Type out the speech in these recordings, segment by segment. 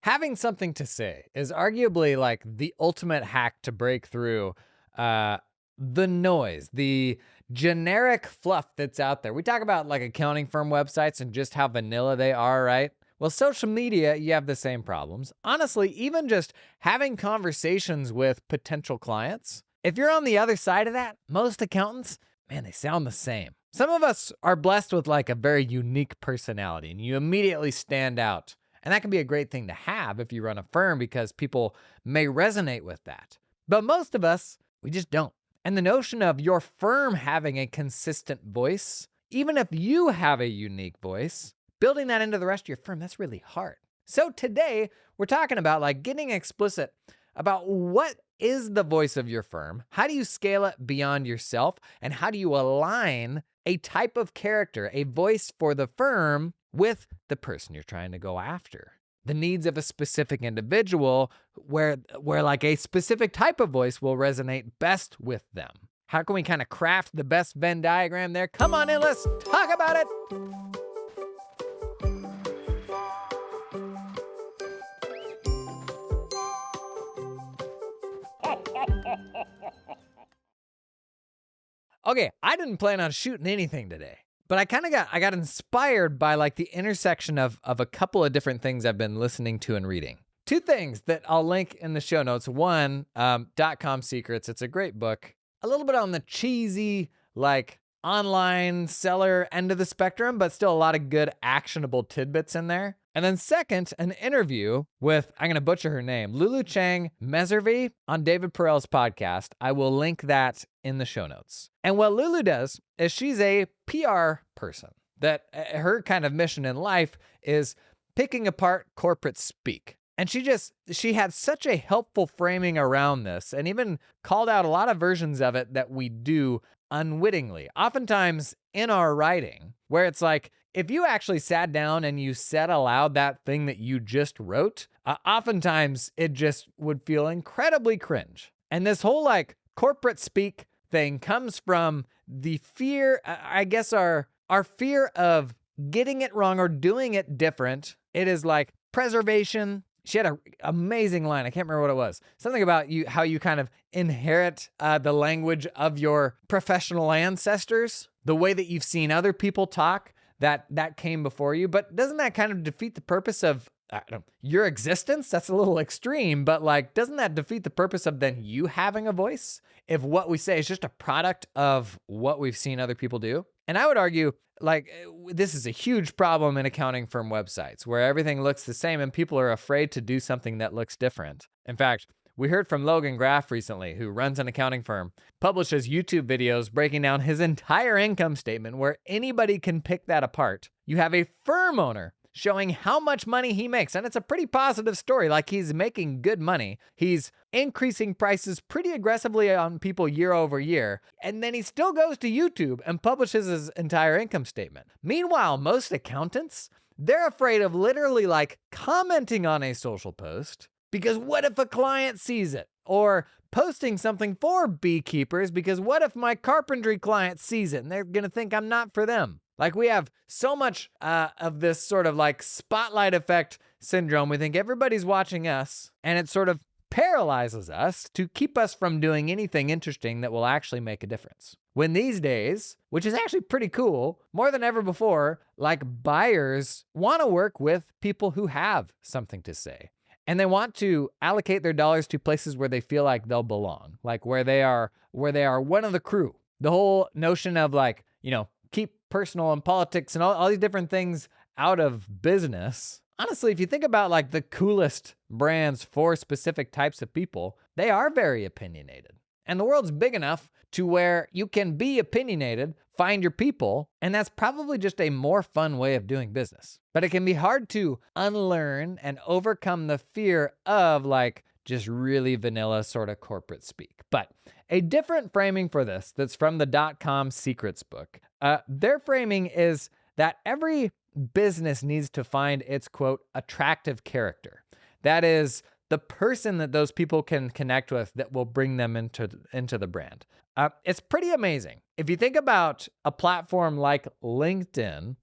Having something to say is arguably like the ultimate hack to break through uh, the noise, the generic fluff that's out there. We talk about like accounting firm websites and just how vanilla they are, right? Well, social media, you have the same problems. Honestly, even just having conversations with potential clients, if you're on the other side of that, most accountants, man, they sound the same. Some of us are blessed with like a very unique personality and you immediately stand out. And that can be a great thing to have if you run a firm because people may resonate with that. But most of us, we just don't. And the notion of your firm having a consistent voice, even if you have a unique voice, building that into the rest of your firm, that's really hard. So today, we're talking about like getting explicit about what is the voice of your firm, how do you scale it beyond yourself, and how do you align a type of character, a voice for the firm with the person you're trying to go after. The needs of a specific individual where like a specific type of voice will resonate best with them. How can we kind of craft the best Venn diagram there? Come on in, let's talk about it. Okay, I didn't plan on shooting anything today, but I got inspired by like the intersection of a couple of different things I've been listening to and reading. Two things that I'll link in the show notes. One, .com Secrets. It's a great book. A little bit on the cheesy, like online seller end of the spectrum, but still a lot of good actionable tidbits in there. And then second, an interview with, I'm going to butcher her name, Lulu Chang Meservey on David Perel's podcast. I will link that in the show notes. And what Lulu does is she's a PR person that her kind of mission in life is picking apart corporate speak. And she had such a helpful framing around this and even called out a lot of versions of it that we do unwittingly, oftentimes in our writing, where it's like, if you actually sat down and you said aloud that thing that you just wrote, oftentimes it just would feel incredibly cringe. And this whole like corporate speak thing comes from the fear, I guess our fear of getting it wrong or doing it different. It is like preservation. She had an amazing line. I can't remember what it was. Something about how you kind of inherit the language of your professional ancestors, the way that you've seen other people talk that came before you. But doesn't that kind of defeat the purpose of your existence? That's a little extreme, but like, doesn't that defeat the purpose of then you having a voice if what we say is just a product of what we've seen other people do? And I would argue, like, this is a huge problem in accounting firm websites where everything looks the same and people are afraid to do something that looks different. In fact, we heard from Logan Graff recently, who runs an accounting firm, publishes YouTube videos breaking down his entire income statement where anybody can pick that apart. You have a firm owner showing how much money he makes. And it's a pretty positive story. Like, he's making good money. He's increasing prices pretty aggressively on people year over year. And then he still goes to YouTube and publishes his entire income statement. Meanwhile, most accountants, they're afraid of literally like commenting on a social post because what if a client sees it? Or posting something for beekeepers because what if my carpentry client sees it and they're going to think I'm not for them? Like, we have so much of this sort of like spotlight effect syndrome. We think everybody's watching us, and it sort of paralyzes us to keep us from doing anything interesting that will actually make a difference. When these days, which is actually pretty cool, more than ever before, like, buyers want to work with people who have something to say. And they want to allocate their dollars to places where they feel like they'll belong, like where they are one of the crew. The whole notion of like, keep personal and politics and all these different things out of business. Honestly, if you think about like the coolest brands for specific types of people, they are very opinionated. And the world's big enough to where you can be opinionated, find your people, and that's probably just a more fun way of doing business. But it can be hard to unlearn and overcome the fear of like just really vanilla sort of corporate speak. But a different framing for this that's from the .com Secrets book. Their framing is that every business needs to find its, quote, attractive character. That is the person that those people can connect with that will bring them into the brand. It's pretty amazing. If you think about a platform like LinkedIn,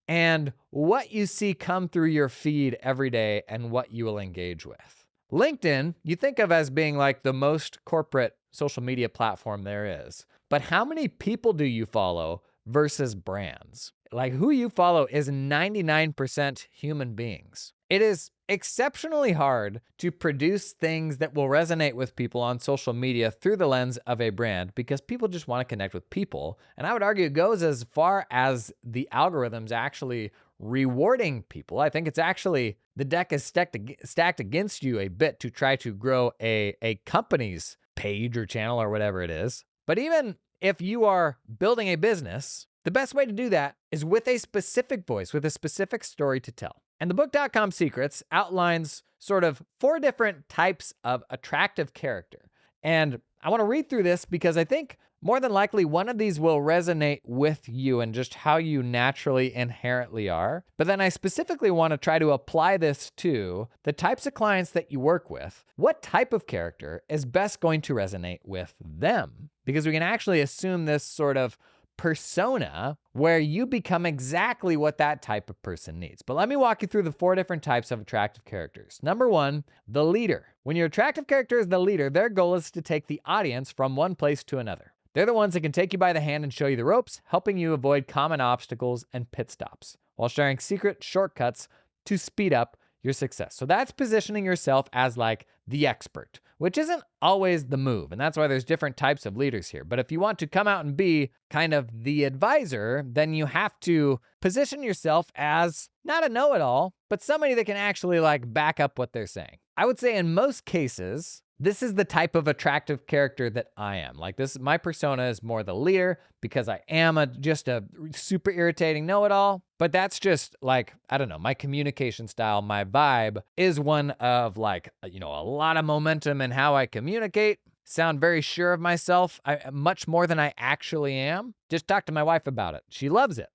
and what you see come through your feed every day and what you will engage with. LinkedIn, you think of as being like the most corporate social media platform there is. But how many people do you follow versus brands? Like, who you follow is 99% human beings. It is exceptionally hard to produce things that will resonate with people on social media through the lens of a brand because people just want to connect with people. And I would argue it goes as far as the algorithms actually rewarding people. I think it's actually the deck is stacked against you a bit to try to grow a company's page or channel or whatever it is. But even if you are building a business, the best way to do that is with a specific voice, with a specific story to tell. And the book.com Secrets outlines sort of 4 different types of attractive character. And I want to read through this because I think more than likely one of these will resonate with you and just how you naturally inherently are. But then I specifically want to try to apply this to the types of clients that you work with. What type of character is best going to resonate with them? Because we can actually assume this sort of persona where you become exactly what that type of person needs. But let me walk you through the 4 different types of attractive characters. Number 1, the leader. When your attractive character is the leader, their goal is to take the audience from one place to another. They're the ones that can take you by the hand and show you the ropes, helping you avoid common obstacles and pit stops, while sharing secret shortcuts to speed up your success. So that's positioning yourself as like the expert, which isn't always the move. And that's why there's different types of leaders here. But if you want to come out and be kind of the advisor, then you have to position yourself as not a know-it-all, but somebody that can actually like back up what they're saying. I would say in most cases, this is the type of attractive character that I am. Like this, my persona is more the leader because I am just a super irritating know-it-all. But that's just like, I don't know, my communication style, my vibe is one of like, a lot of momentum in how I communicate. Sound very sure of myself, much more than I actually am. Just talk to my wife about it. She loves it.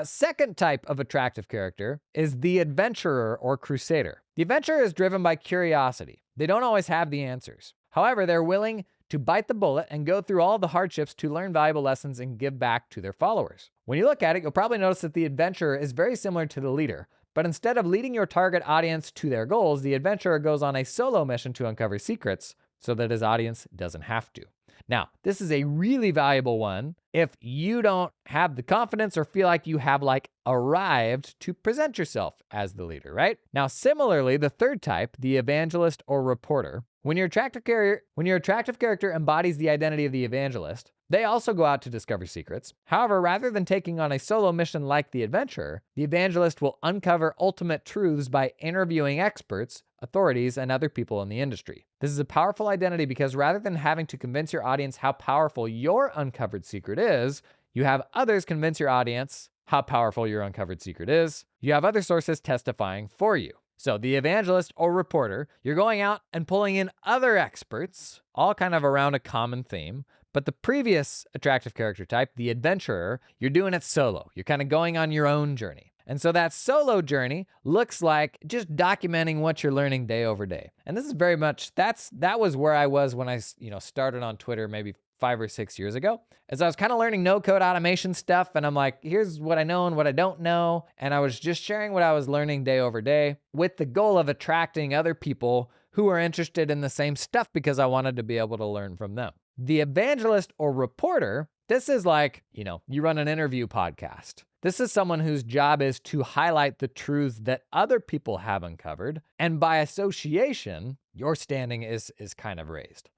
Second type of attractive character is the adventurer or crusader. The adventurer is driven by curiosity. They don't always have the answers. However, they're willing to bite the bullet and go through all the hardships to learn valuable lessons and give back to their followers. When you look at it, you'll probably notice that the adventurer is very similar to the leader, but instead of leading your target audience to their goals, the adventurer goes on a solo mission to uncover secrets so that his audience doesn't have to. Now, this is a really valuable one if you don't have the confidence or feel like you have arrived to present yourself as the leader, right? Now, similarly, the third type, the evangelist or reporter, when your attractive character embodies the identity of the evangelist, they also go out to discover secrets. However, rather than taking on a solo mission like the adventurer, the evangelist will uncover ultimate truths by interviewing experts, authorities, and other people in the industry. This is a powerful identity because rather than having to convince your audience how powerful your uncovered secret is, you have others convince your audience how powerful your uncovered secret is. You have other sources testifying for you. So the evangelist or reporter, you're going out and pulling in other experts, all kind of around a common theme. But the previous attractive character type, the adventurer, you're doing it solo. You're kind of going on your own journey. And so that solo journey looks like just documenting what you're learning day over day. And this is very much, that was where I was when I started on Twitter maybe 5 or 6 years ago, as I was kind of learning no-code automation stuff. And I'm like, here's what I know and what I don't know. And I was just sharing what I was learning day over day with the goal of attracting other people who are interested in the same stuff because I wanted to be able to learn from them. The evangelist or reporter, this is like, you run an interview podcast. This is someone whose job is to highlight the truths that other people have uncovered. And by association, your standing is kind of raised.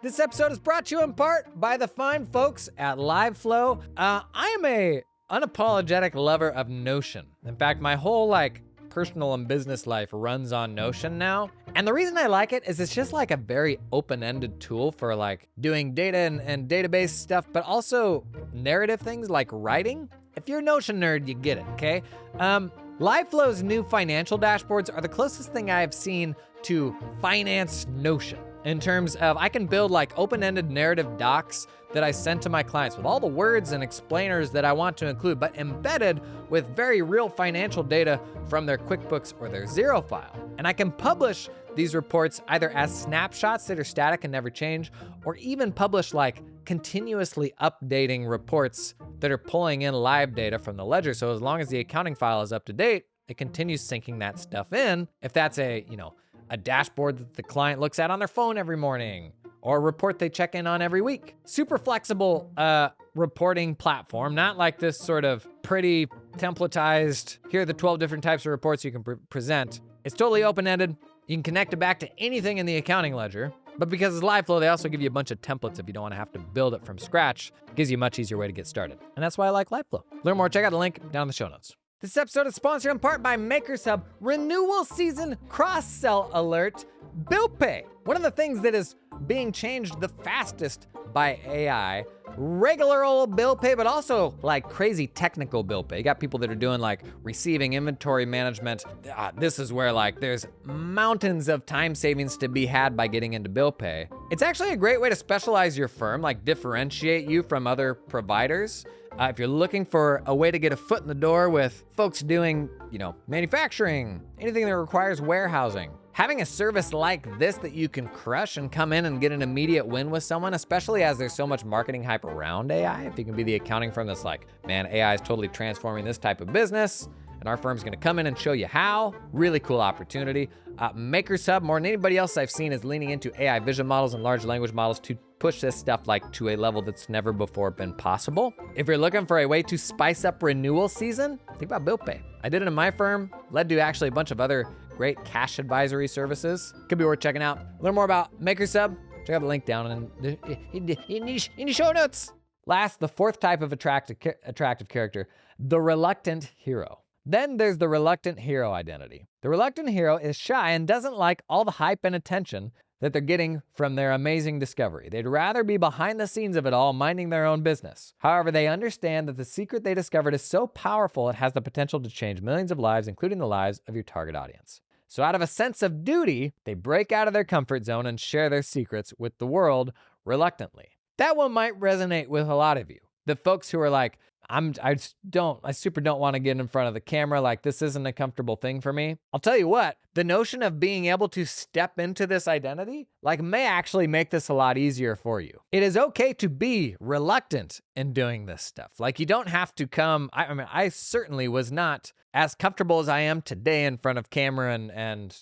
This episode is brought to you in part by the fine folks at LiveFlow. I am a unapologetic lover of Notion. In fact, my whole personal and business life runs on Notion now. And the reason I like it is it's just a very open-ended tool for doing data and database stuff, but also narrative things like writing. If you're a Notion nerd, you get it, okay? LiveFlow's new financial dashboards are the closest thing I have seen to finance Notion. In terms of, I can build open-ended narrative docs that I send to my clients with all the words and explainers that I want to include, but embedded with very real financial data from their QuickBooks or their Xero file. And I can publish these reports either as snapshots that are static and never change, or even publish continuously updating reports that are pulling in live data from the ledger. So as long as the accounting file is up to date, it continues syncing that stuff in. If that's a dashboard that the client looks at on their phone every morning, or a report they check in on every week. Super flexible reporting platform, not like this sort of pretty templatized, here are the 12 different types of reports you can present. It's totally open-ended. You can connect it back to anything in the accounting ledger. But because it's live flow, they also give you a bunch of templates if you don't want to have to build it from scratch. It gives you a much easier way to get started. And that's why I like live flow. Learn more, check out the link down in the show notes. This episode is sponsored in part by MakerSub Renewal Season Cross-Sell Alert Bill Pay. One of the things that is being changed the fastest by AI, regular old bill pay, but also like crazy technical bill pay. You got people that are doing like receiving inventory management. This is where like there's mountains of time savings to be had by getting into bill pay. It's actually a great way to specialize your firm, like differentiate you from other providers. If you're looking for a way to get a foot in the door with folks doing, manufacturing, anything that requires warehousing, having a service like this that you can crush and come in and get an immediate win with someone, especially as there's so much marketing hype around AI, if you can be the accounting firm that's like, man, AI is totally transforming this type of business, and our firm's gonna come in and show you how. Really cool opportunity. MakerSub, more than anybody else I've seen, is leaning into AI vision models and large language models to push this stuff like to a level that's never before been possible. If you're looking for a way to spice up renewal season, think about bill pay. I did it in my firm, led to actually a bunch of other great cash advisory services. Could be worth checking out. Learn more about MakerSub. Check out the link down in the show notes. Last, the fourth type of attractive character, the reluctant hero. Then there's the reluctant hero identity. The reluctant hero is shy and doesn't like all the hype and attention that they're getting from their amazing discovery. They'd rather be behind the scenes of it all, minding their own business. However, they understand that the secret they discovered is so powerful it has the potential to change millions of lives, including the lives of your target audience. So out of a sense of duty, they break out of their comfort zone and share their secrets with the world reluctantly. That one might resonate with a lot of you. The folks who are like, I super don't want to get in front of the camera, like this isn't a comfortable thing for me. I'll tell you what, the notion of being able to step into this identity, like may actually make this a lot easier for you. It is okay to be reluctant in doing this stuff. Like you don't have to come, I certainly was not as comfortable as I am today in front of camera and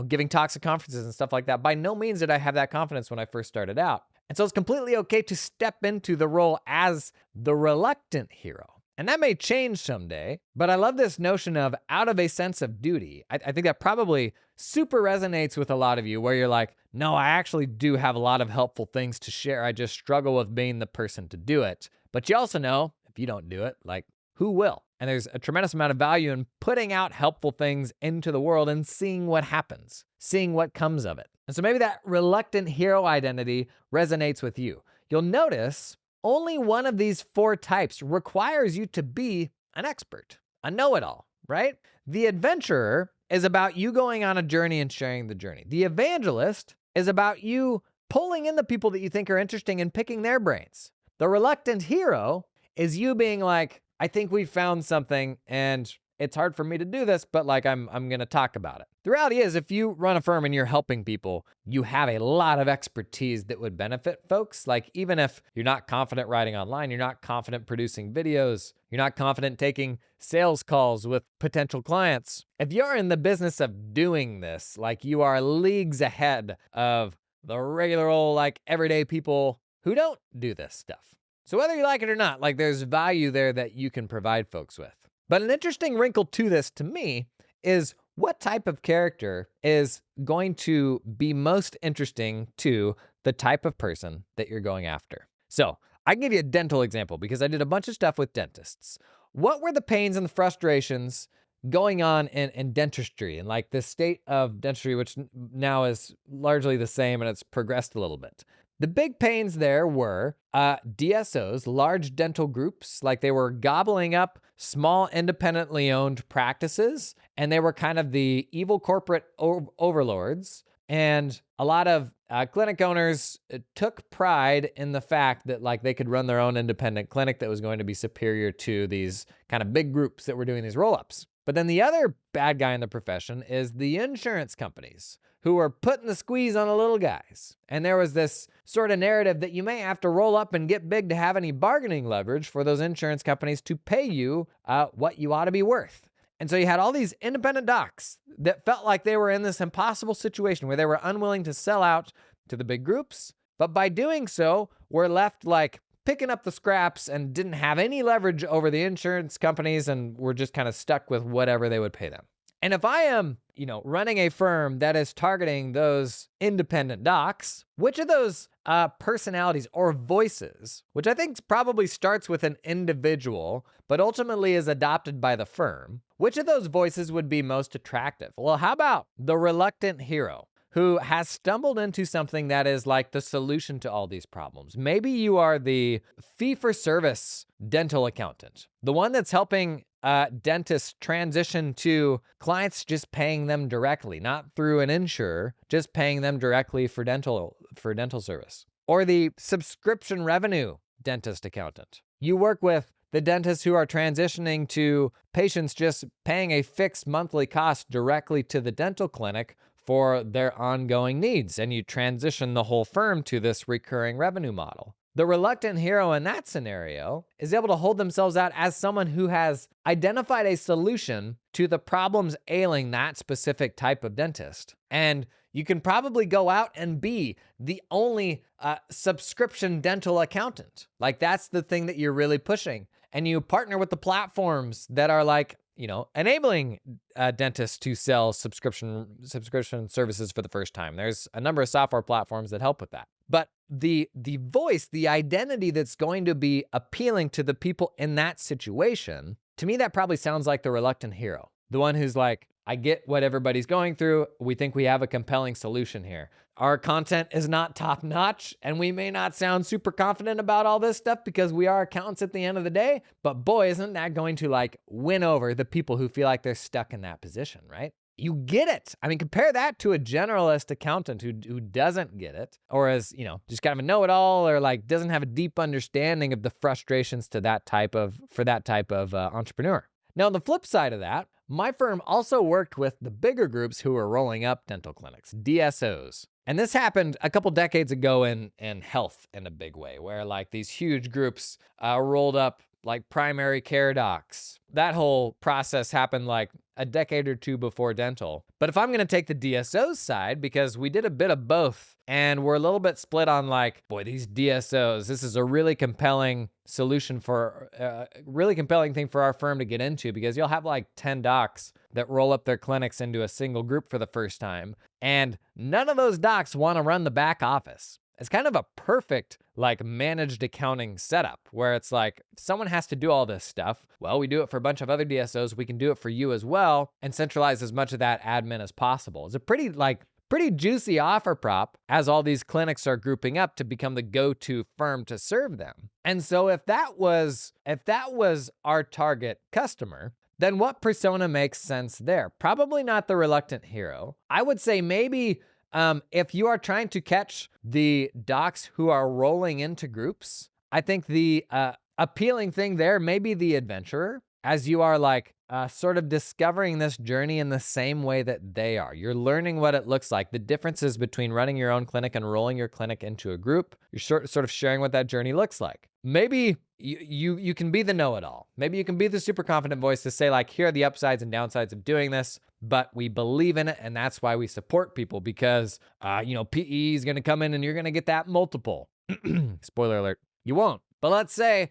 giving talks at conferences and stuff like that. By no means did I have that confidence when I first started out. And so it's completely okay to step into the role as the reluctant hero. And that may change someday, but I love this notion of out of a sense of duty. I think that probably super resonates with a lot of you where you're like, no, I actually do have a lot of helpful things to share. I just struggle with being the person to do it. But you also know if you don't do it, like who will? And there's a tremendous amount of value in putting out helpful things into the world and seeing what happens, seeing what comes of it. And so maybe that reluctant hero identity resonates with you. You'll notice only one of these four types requires you to be an expert, a know-it-all, right? The adventurer is about you going on a journey and sharing the journey. The evangelist is about you pulling in the people that you think are interesting and picking their brains. The reluctant hero is you being like, I think we found something and it's hard for me to do this, but like I'm going to talk about it. The reality is if you run a firm and you're helping people, you have a lot of expertise that would benefit folks. Like even if you're not confident writing online, you're not confident producing videos, you're not confident taking sales calls with potential clients. If you're in the business of doing this, like you are leagues ahead of the regular old like everyday people who don't do this stuff. So whether you like it or not, like there's value there that you can provide folks with. But an interesting wrinkle to this, to me, is what type of character is going to be most interesting to the type of person that you're going after. So I can give you a dental example because I did a bunch of stuff with dentists. What were the pains and the frustrations going on in dentistry and like the state of dentistry, which now is largely the same and it's progressed a little bit? The big pains there were DSOs, large dental groups, like they were gobbling up small independently owned practices, and they were kind of the evil corporate overlords. And a lot of clinic owners took pride in the fact that like they could run their own independent clinic that was going to be superior to these kind of big groups that were doing these roll-ups. But then the other bad guy in the profession is the insurance companies who are putting the squeeze on the little guys. And there was this sort of narrative that you may have to roll up and get big to have any bargaining leverage for those insurance companies to pay you what you ought to be worth. And so you had all these independent docs that felt like they were in this impossible situation where they were unwilling to sell out to the big groups. But by doing so, were left like picking up the scraps and didn't have any leverage over the insurance companies and were just kind of stuck with whatever they would pay them. And if I am, running a firm that is targeting those independent docs, which of those personalities or voices, which I think probably starts with an individual, but ultimately is adopted by the firm, which of those voices would be most attractive? Well, how about the reluctant hero who has stumbled into something that is like the solution to all these problems? Maybe you are the fee-for-service dental accountant, the one that's helping dentists transition to clients just paying them directly, not through an insurer, just paying them directly for dental service. Or the subscription revenue dentist accountant. You work with the dentists who are transitioning to patients just paying a fixed monthly cost directly to the dental clinic for their ongoing needs, and you transition the whole firm to this recurring revenue model. The reluctant hero in that scenario is able to hold themselves out as someone who has identified a solution to the problems ailing that specific type of dentist. And you can probably go out and be the only subscription dental accountant. Like that's the thing that you're really pushing. And you partner with the platforms that are like, enabling dentists to sell subscription services for the first time. There's a number of software platforms that help with that. But the voice, the identity that's going to be appealing to the people in that situation, to me, that probably sounds like the reluctant hero. The one who's like, I get what everybody's going through. We think we have a compelling solution here. Our content is not top notch, and we may not sound super confident about all this stuff because we are accountants at the end of the day, but boy, isn't that going to like win over the people who feel like they're stuck in that position, right? You get it. I mean, compare that to a generalist accountant who doesn't get it, or is, just kind of a know-it-all, or like doesn't have a deep understanding of the frustrations for that type of entrepreneur. Now, on the flip side of that, my firm also worked with the bigger groups who were rolling up dental clinics, DSOs. And this happened a couple decades ago in health in a big way, where like these huge groups rolled up like primary care docs. That whole process happened like a decade or two before dental. But if I'm going to take the DSOs side, because we did a bit of both and we're a little bit split on like, boy, these DSOs, this is a really compelling solution for really compelling thing for our firm to get into, because you'll have like 10 docs that roll up their clinics into a single group for the first time. And none of those docs want to run the back office. It's kind of a perfect like managed accounting setup where it's like someone has to do all this stuff. Well, we do it for a bunch of other DSOs. We can do it for you as well and centralize as much of that admin as possible. It's a pretty juicy offer prop as all these clinics are grouping up to become the go-to firm to serve them. And so if that was our target customer, then what persona makes sense there? Probably not the reluctant hero. I would say maybe if you are trying to catch the docs who are rolling into groups, I think the appealing thing there may be the adventurer, as you are like sort of discovering this journey in the same way that they are. You're learning what it looks like, the differences between running your own clinic and rolling your clinic into a group. You're sort of sharing what that journey looks like. Maybe you can be the know-it-all. Maybe you can be the super confident voice to say like, here are the upsides and downsides of doing this, but we believe in it, and that's why we support people, because PE is going to come in and you're going to get that multiple. Spoiler alert, you won't. But let's say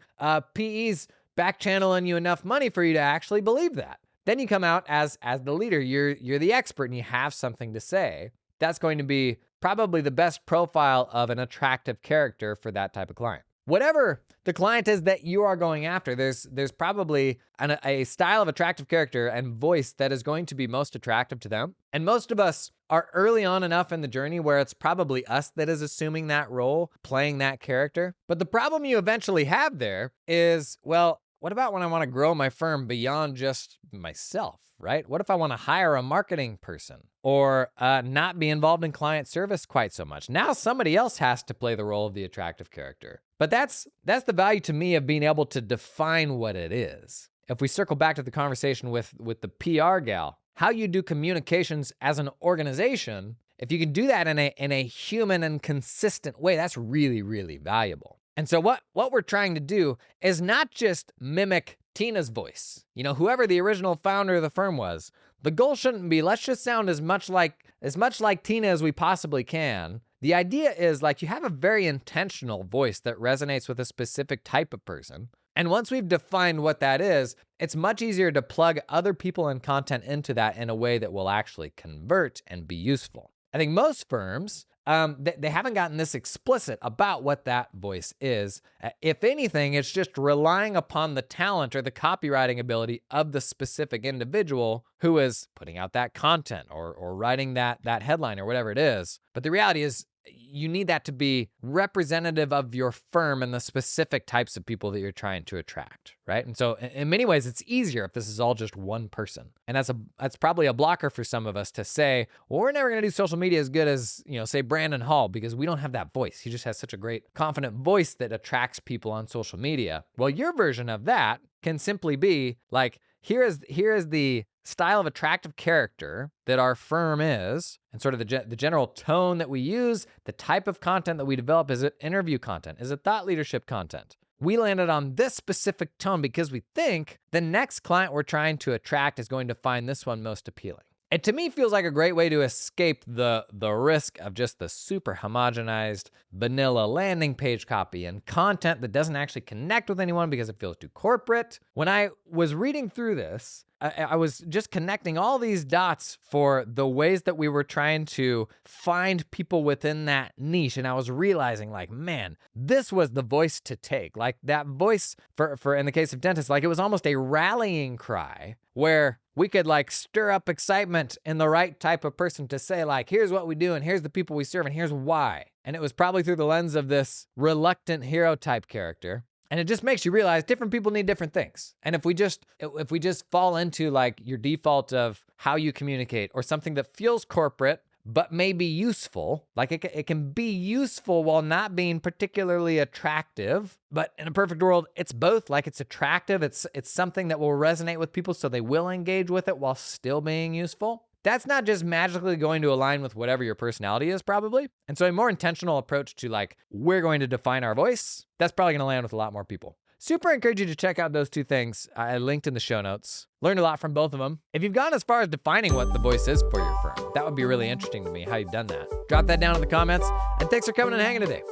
PE's back channeling you enough money for you to actually believe that. Then you come out as the leader. You're the expert and you have something to say. That's going to be probably the best profile of an attractive character for that type of client. Whatever the client is that you are going after, there's probably a style of attractive character and voice that is going to be most attractive to them. And most of us are early on enough in the journey where it's probably us that is assuming that role, playing that character. But the problem you eventually have there is, well, what about when I want to grow my firm beyond just myself, right? What if I want to hire a marketing person or not be involved in client service quite so much? Now somebody else has to play the role of the attractive character. But that's the value to me of being able to define what it is. if we circle back to the conversation with the PR gal, how you do communications as an organization, if you can do that in a human and consistent way, that's really, really valuable. And so what we're trying to do is not just mimic Tina's voice. Whoever the original founder of the firm was, the goal shouldn't be, let's just sound as much like Tina as we possibly can. The idea is like you have a very intentional voice that resonates with a specific type of person. And once we've defined what that is, it's much easier to plug other people and content into that in a way that will actually convert and be useful. I think most firms, they haven't gotten this explicit about what that voice is. If anything, it's just relying upon the talent or the copywriting ability of the specific individual who is putting out that content or writing that headline or whatever it is. But the reality is, you need that to be representative of your firm and the specific types of people that you're trying to attract, right? And so in many ways, it's easier if this is all just one person. And that's probably a blocker for some of us to say, well, we're never going to do social media as good as, say Brandon Hall, because we don't have that voice. He just has such a great, confident voice that attracts people on social media. Well, your version of that can simply be like, here is the style of attractive character that our firm is, and sort of the general tone that we use, the type of content that we develop. Is it interview content? Is it thought leadership content? We landed on this specific tone because we think the next client we're trying to attract is going to find this one most appealing. It to me feels like a great way to escape the risk of just the super homogenized vanilla landing page copy and content that doesn't actually connect with anyone because it feels too corporate. When I was reading through this, I was just connecting all these dots for the ways that we were trying to find people within that niche. And I was realizing like, man, this was the voice to take. Like that voice for in the case of dentists, like it was almost a rallying cry where we could like stir up excitement in the right type of person to say like, here's what we do and here's the people we serve and here's why. And it was probably through the lens of this reluctant hero type character. And it just makes you realize different people need different things. And if we just fall into like your default of how you communicate or something that feels corporate, but may be useful, like it can be useful while not being particularly attractive. But in a perfect world, it's both. Like it's attractive. It's something that will resonate with people so they will engage with it while still being useful. That's not just magically going to align with whatever your personality is, probably. And so a more intentional approach to like, we're going to define our voice, that's probably going to land with a lot more people. Super encourage you to check out those two things I linked in the show notes. Learned a lot from both of them. If you've gone as far as defining what the voice is for your firm, that would be really interesting to me, how you've done that. Drop that down in the comments. And thanks for coming and hanging today.